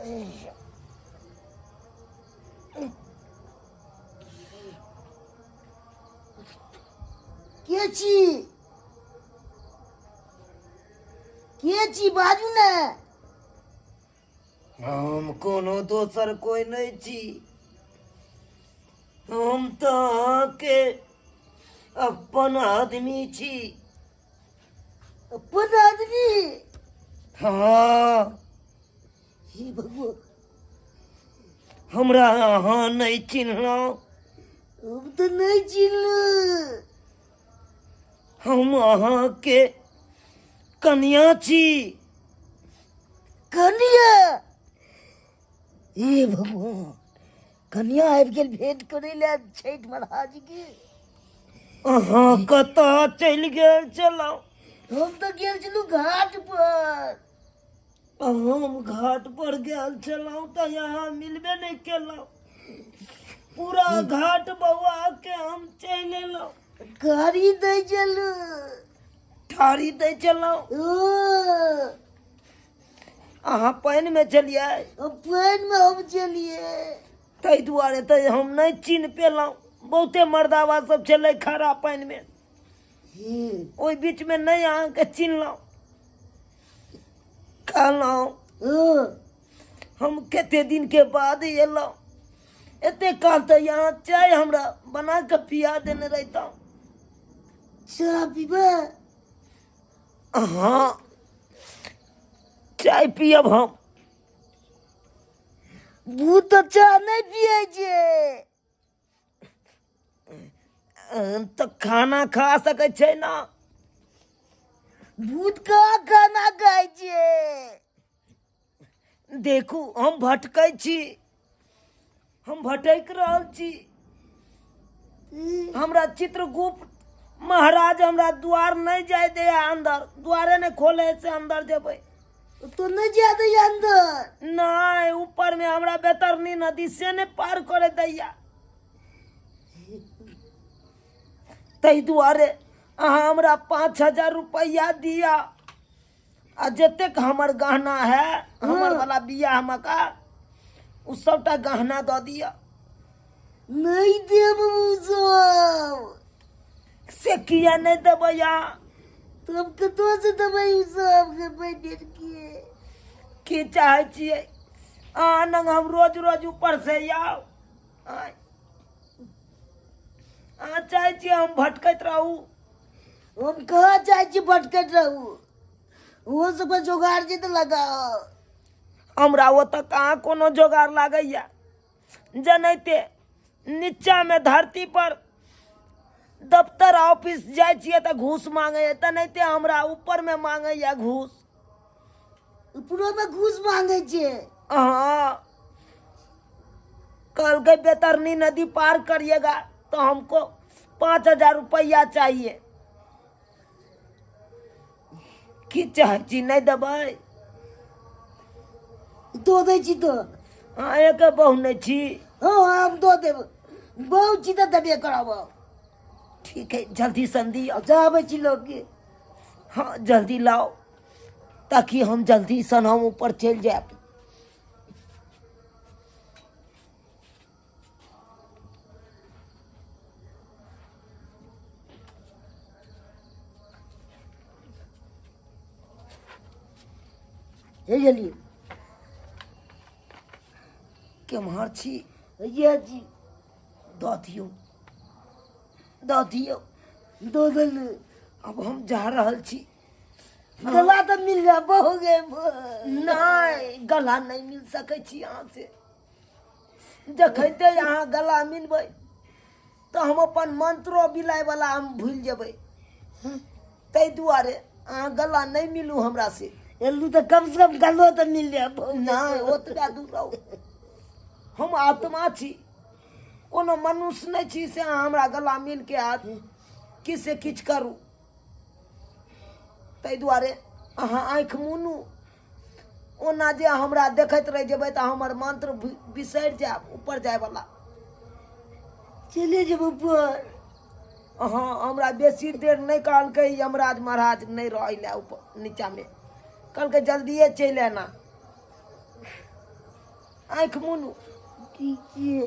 के छी बाजू ने। हम कोनो दोसर कोई नहीं छी, हम तो के अपन आदमी छी। अपन आदमी? हाँ, हे भगवान, हमरा अहाँ नहीं चिन्हलौं। हम तो नहीं चिन्हलू। हम अहाँ के कन्या छी। कन्या? हे भगवान, कन्या आबि गेल भेंट करे ले छठ महाराज के। अहाँ कतऽ चलि गेल छलौं? हम तो गेल छलू घाट पर। हम घाट पर गेल छलौं तऽ यहाँ मिलबे नहीं केलौं। पूरा घाट बौआ के हम चलि एलौं। गाड़ी दे चलू। ठाड़ी दै छलौं। अहाँ पानि में चलिए। पानि में हम चलिए। ताहि दुआरे तऽ हम नहीं चिन्ह पेलौं। बहुते मर्दावा सब छलै खड़ा पानि में, ओहि बीच में नहीं अहाँ के चिन्हलौं। कहलौं हम कते दिन के बाद एलौं। एते काल तऽ यहाँ चाय हमरा बना के पिया देने रहितौं। चाय पीबे? हाँ, चाय पियब हम। भूत तो चाय नहीं पिए छे। तो खाना खा सकै छै ना। भूत का खाना खाए छे? देखू हम भटकै छी, हम भटक रहल छी। हमरा चित्रगुप्त महाराज हमरा द्वार नहीं जाय दे अंदर। द्वारे नहीं खोले से अंदर जेबै तो नहीं जाते अंदर? नहीं, ऊपर में हमरा बैतरनी नदी से नहीं पार करे दैया। तै दुआरे अहाँ हमरा 5,000 रुपया दिया आ जतेक हमर गहना है हमर वाला बियाह मका उ सबटा गहना दऽ दिया। नहीं देब उ सब। से किया नहीं देबै अहाँ? तब कतौ से देबै उ सब के बैठे के? की चाहे छियै अहाँ लग हम रोज रोज ऊपर से आओ? अहाँ चाहे छियै हम भटकैत रहू? हम कहाँ चाहे छी भटकैत रहू। वो सब जोगाड़ जे तो लगाओ। हमरा ओतऽ कहाँ कोनो जोगाड़ लागैया। जनैते नीचा में धरती पर दफ्तर ऑफिस जाय छियै तऽ घूस मांगे, तेनाहिते हमरा ऊपर में मांगैया घूस। ऊपरो में घूस मांगे छे? हाँ, कल के बैतरनी नदी पार करिएगा तो हमको 5,000 रुपया चाहिए। की चाहे छी नहीं देबै? दो दे छी तो। हाँ, एक बहु नहीं छी। हाँ हम दो देब। बहुत छी तो देबे कराबो। ठीक है, जल्दी सन दिया। जाबे छी लोग के। हाँ जल्दी लाओ ताकि हम जल्दी सन हम ऊपर चल जाए। हे जल्दी केम्हर छी? ये जी दऽ दियौ, दऽ दियौ। दो दल। अब हम जा रहल छी। गला तो मिल जा बहु गए। नहीं, गला नहीं मिल सकै छी अहाँ से। जखैते अहाँ गला मिलबै तो हम अपन मंत्रो बिलाय वाला हम भूल जेबै। ताहि दुआरे अहाँ गला नहीं मिलू हमरा से। एलू तो कम से कम गलो तो मिल जाए। नहीं, ओतबा दूर रहू। हम आत्मा छी, कोनो मनुष्य नहीं छी से अहाँ हमरा गला मिल के हाथ किसे किछ करू। ताहि दुआरे अहाँ आँखि मुनू। ओना जे हमरा देखैत रह जेबै तऽ हमर मंत्र बिसरि जायब ऊपर जाय वाला। चले जब ऊपर। हाँ, हमरा बेसी देर नहीं कहलकै यमराज महाराज नहीं रह ऊपर नीचा में। कहलकै जल्दिए चलि आना। आँख मुनू कीजिए।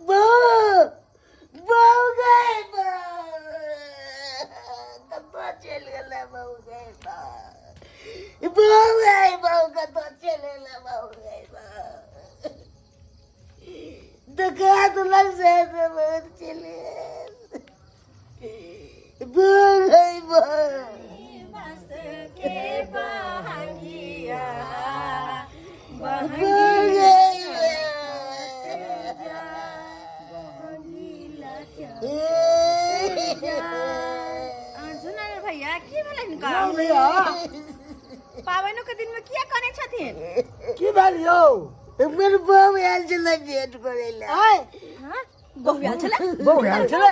बहू बहू गए कतो चल गए बहू गए बहू कतो चल गए बहू गए दगा तो लग से बहुत चले बहू गए भैया की भेलै हिनका पाबनि के दिन में किया करै छथिन की भेल यौ मेरे बहू आयल छलै भेंट करै लए हां बहु आयल छलै बहु आयल छलै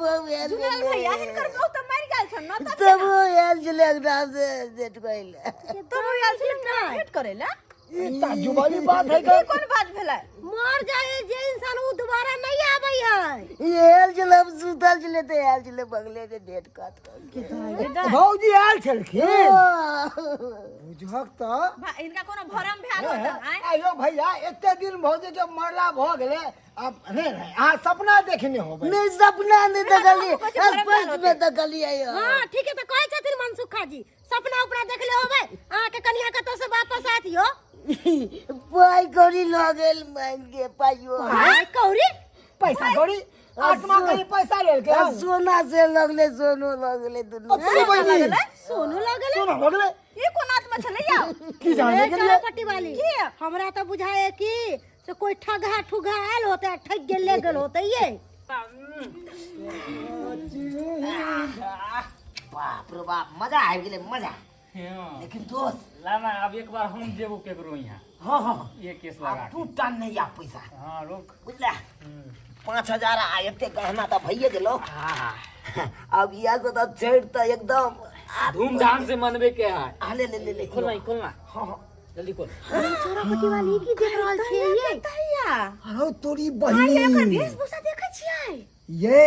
बहू आयल जुनल भैया हिनकर बहु त मरि गेल छन न तब आयल छलै एकरा से भेंट करै लए तो आयल छलै भेंट करै ला ताजू वाली बात है ई कोन बात भेलै मर जाए जे इंसान वो दोबारा नहीं आबै है ये आयल छलै हम सुतल छलै तऽ आयल छलै बगले के भेंट काट भौजी आयल छलखिन बुझक तऽ इनका कोनो भरम भेल होतन आयो भैया एते दिन भौजी के मरला भ गेलै अब नहीं अहाँ सपना देखने होबै नहीं सपना नहीं देखली स्पष्ट में देखलियै हां ठीक है तो कहै छथिन मनसुखा जी सपना उपना देख ले होबै अहाँ के कनिया कतौ से वापस आतियो पाई कौड़ी ल गेल मांग के पाइयो हां कौड़ी पैसा कौड़ी आत्मा कहीं पैसा लेल के सोना से लगले सोनो लगले दुनू सोनू लगले सोना हो गेलै ई कोन आत्मा छलै या की जाने के लिए पट्टी वाली हमरा तो बुझाए कि से कोई ठगा ठुगा आयल होते ठग गेल ले गेल होते ये बाप रे बाप मजा आबि गेलै मजा लेकिन दोस्त लाना अब एक बार हम जेबो केकरो यहाँ हाँ हाँ ये केस लगा तू टान नहीं आ पैसा हाँ रुक बुझला 5,000 आ एते गहना तो भइए गेलो अब यहाँ से तो चढ़ तो एकदम धूमधाम से मनबे के है आ ले खोलना हाँ हाँ जल्दी खोल छोरा पट्टी वाली की देख रहल छी ये तैया अरे तोरी एकर बहिनी वेशभूषा देखै छियै ये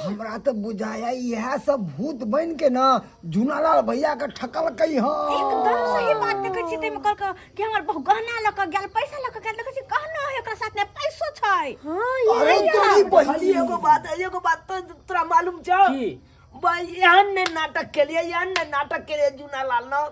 हमरा तो बुझाया यह सब भूत बन के ना झुनालाल भैया के ठकल कई हां एकदम सही बात देखै छियै तै में कहलक कि हमर बहु गहना ल के गेल पैसा ल के गेल देखै छी कहना है एकरा साथ में पैसो छै हां अरे तोरी खाली बहिनी एगो बात तो तोरा मालूम छौ की भाई एहन ने नाटक के लिए जुनालाल न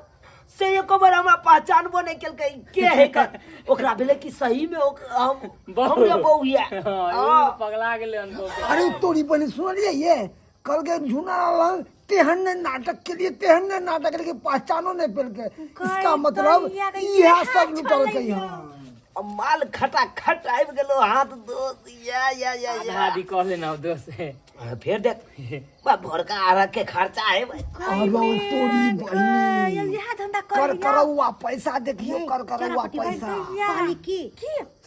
से एको बार हमरा पहचानबो नहीं केलकै के है कर ओकरा भेले कि सही में हम हमरे बहू हिया हां पगला गेले अनको अरे तोरी बहिनी सुनलिए ये कल के झुनालाल तेहन ने नाटक के लिए पहचानो नहीं पेल के इसका मतलब यह सब लुटल कई हां अब माल खटा खट आबि गेलो हाथ दोस्त या आदि कह लेना दोस्त है फिर देख बा भरका आरक के खर्चा है भाई अरे तोरी बहिनी यह धंधा कर करौआ पैसा देखियो कर करौआ पैसा पाली की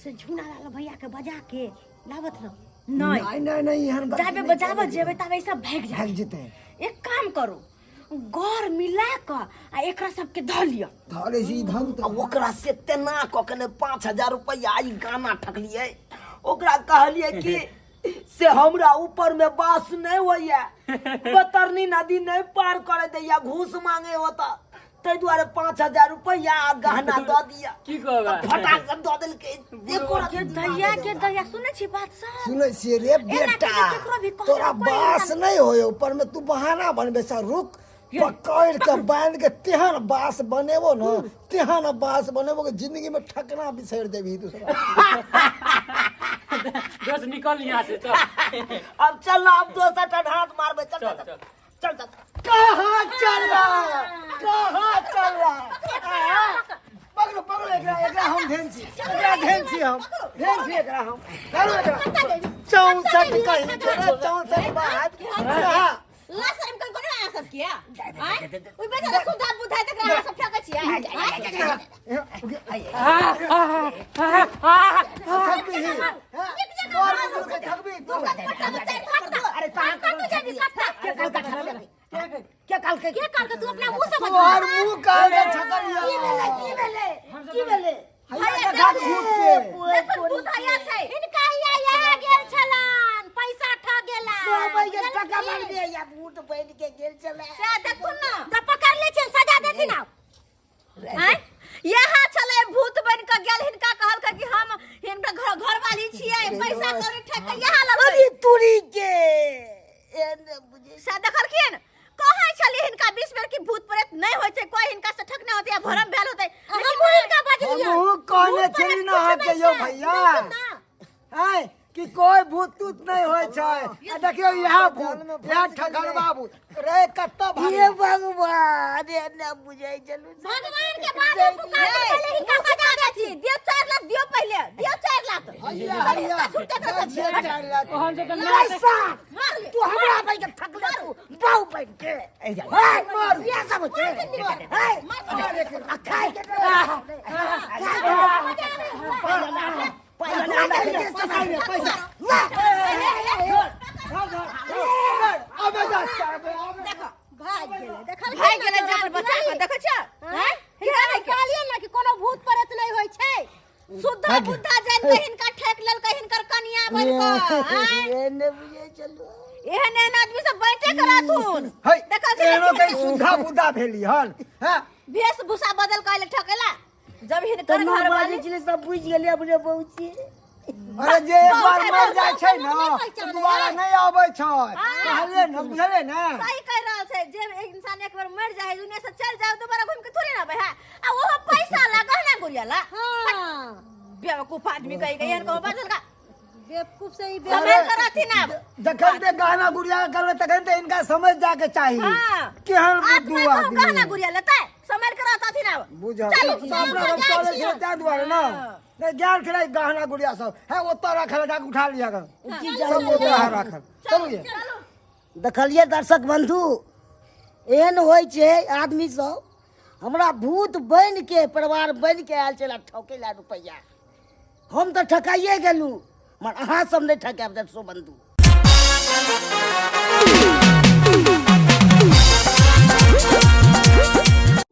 से झुना लाल भैया के बजा के लावत रहो नहीं एहन बात जाबे बजाबे जेबे तबे सब भाग जाए भाग जेते एक काम करो गौर मिला क आ एकरा सबके ध लिया धरे जी धन तो अब ओकरा से तेना कखने 5,000 रुपया ई गाना ठकलिए ओकरा कहलिए कि से हमरा ऊपर में बास नहीं होइया बतरनी नदी नहीं पार करे दैया घूस मांगे होता तै द्वारे 5,000 रुपया गहना द दिया की कहबा फटाक से द देल के एको के दैया सुनै छी बात सब सुनै छियै रे बेटा तोरा बास नहीं होय ऊपर में तू बहाना बनबे सा रुक पकड़ के बांध के तेहन बास बनेबो न तेहन बास बनेबो के जिंदगी में ठकना बिसर देबी दूसरा दोस्त निकल यहाँ से चल अब चल अब दोसर टन हाथ मारबे चल चल चल कहां चल रहा पकड़ो एकरा हम धेन छी एकरा हम चलो एकरा 64 कहीं 64 बात लासरम कन कोन आ सब किया ओइ बेटा सुधा बुधाय तक रहा सब ठकै छियै अरे क्या काल के तू अपना मुंह से और मुंह काल के ठकलिया की भेले भैया देखा भूत के देखो भूत आया छै इनका या गेल छलन पैसा ठगेला सब ये टका मार दे या भूत बन के गेल चले से देखथुन ना तो पकड़ ले छै सजा देथि ना हैं यहाँ चले भूत बन के गेल हिनका कहल कि हम हिनका घर वाली छियै पैसा कौड़ी ठक के यहाँ लग अरे तुरी के एने बुझे से देखलखिन कहै छली हिनका 20 बेर की भूत प्रेत नहीं होय छै कोई हिनका से ठक नहीं होते भरम भेल होते हम इनका बजलियो हमहू कहने छली ना के यो भैया है कि कोई भूत तूत नहीं होय छै आ देखियो यहाँ भूत यहाँ ठगरबा भूत रे कत्ता भाग ये भगवान एने बुझे चलू भगवान के बात पुकार के पहले इनका सजा देथि दियो 4 लाख दियो पहले दियो 4 लाख हैया छूटे कर ओहन से तो पैसा मार ले तू हमरा भाई के ठगले तू बाऊ बन के ए जा मार ये सब छे है मार के खाए के भाई गेले जान बचा के देखै छ हैं कहलिए ना कि कोनो भूत प्रेत नहीं होय छै शुद्ध बुद्धा जान के हिनका ठेक लेल के हिनकर कन्या बन के एने बुझे चलू एहन आदमी सब बैठे कराथुन है देखा एनो के सुधा बुधा भेली हन हां वेशभूषा बदल के ठकेला जब हिनकर तन्नू घर बाजी वाली चले सब बुझ गेली अपने बहुची अरे जे एक बार मर जाय छै ना तो दोबारा नहीं आबै छै कहले न बुझले ना सही कह रहल छै जे इंसान एक बार मर जाए दुनिया से चल जाए दोबारा घूम के थोड़ी ना आबै है आ वो पैसा ला गहना गुड़िया ला हां बेवकूफ आदमी कह गए यार को बदल का बेवकूफ से ही समय करथि ना जखन ते गाना गुड़िया करले तखन ते इनका समझ जाके चाहिए हां केहन आदमी बुद्धू को आदमी गहना गुड़िया लेता है समय करथि ना बुझा चलू, अपना हम चले छै त्या दुआरे ना नहीं ज्ञान खेला गहना गुड़िया सब है ओतऽ रखल जाके उठा लिया कर सब ओतऽ रखल चलू ये देखलिए दर्शक बंधु एहन होय छै आदमी सब हमरा भूत बन के परिवार बन के आयल छला ठोके ला रुपैया हम तो ठकाइए गेलू मगर अहाँ सब नहीं ठकाब दर्शक बंधु